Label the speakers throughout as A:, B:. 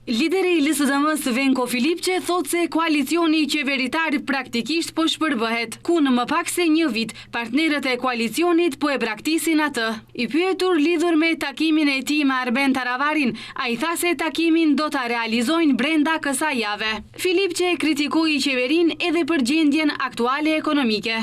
A: Lideri i LSDM-s Venko Filipçe thot se koalicioni qeveritar praktikisht po shpërbëhet, ku në më pak se një vit partnerët e koalicionit po e braktisin atë. I pyetur lidhur me takimin e tij me Arben Taravarin, ai tha se takimin do ta realizojnë brenda kësaj jave. Filipçe kritikoi qeverinë edhe për gjendjen aktuale ekonomike.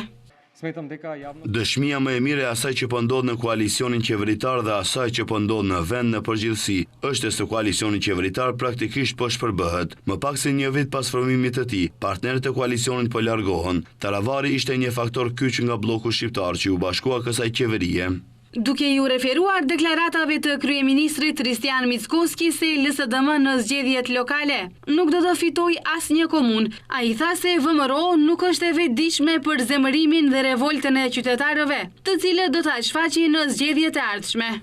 B: Dëshmia më e mirë e asaj që po ndodh në koalicionin qeveritar dhe asaj që po ndodh në vend në përgjithësi është se koalicioni qeveritar praktikisht po shpërbëhet. Më pak se një vit pas formimit të tij, partnerët e koalicionit po largohen. Taravari ishte një faktor kyç nga bloku shqiptar që u bashkua kësaj qeverie.
A: Duke ju referuar deklaratave të kryeministrit Kristian Mickoski se LSDM në zgjedhjet lokale nuk do të fitoj asnjë komunë, ai tha se VMRO nuk është e vetëdijshme për zemërimin dhe revoltën e qytetarëve, të cilët do ta shfaqin në zgjedhjet e ardhshme.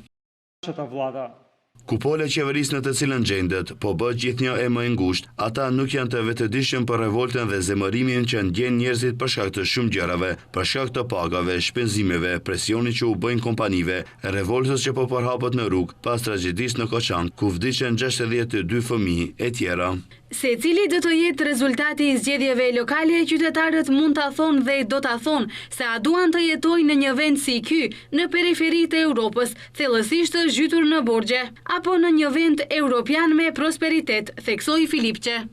B: Kupole qeverisë në të cilën gjendet, po bëhet gjithnjë e më e ngushtë, ata nuk janë të vetëdijshëm për revoltën dhe zemërimin që ndjen njerëzit për shkak të shumë gjërave, për shkak të pagave, shpenzimeve, presionit që u bëjnë kompanive, revoltës që po përhapet në rrugë pas tragjedisë në Koçan, ku vdiqën 62 fëmijë e tjera.
A: Se cili do të jetë rezultati i zgjedhjeve lokale, qytetarët mund ta thonë dhe do ta thonë se a duan të jetojnë në një vend si ky, në periferitë e Europës, thellësisht zhytur në borxhe, apo në një vend europian me prosperitet, theksoi Filipçe.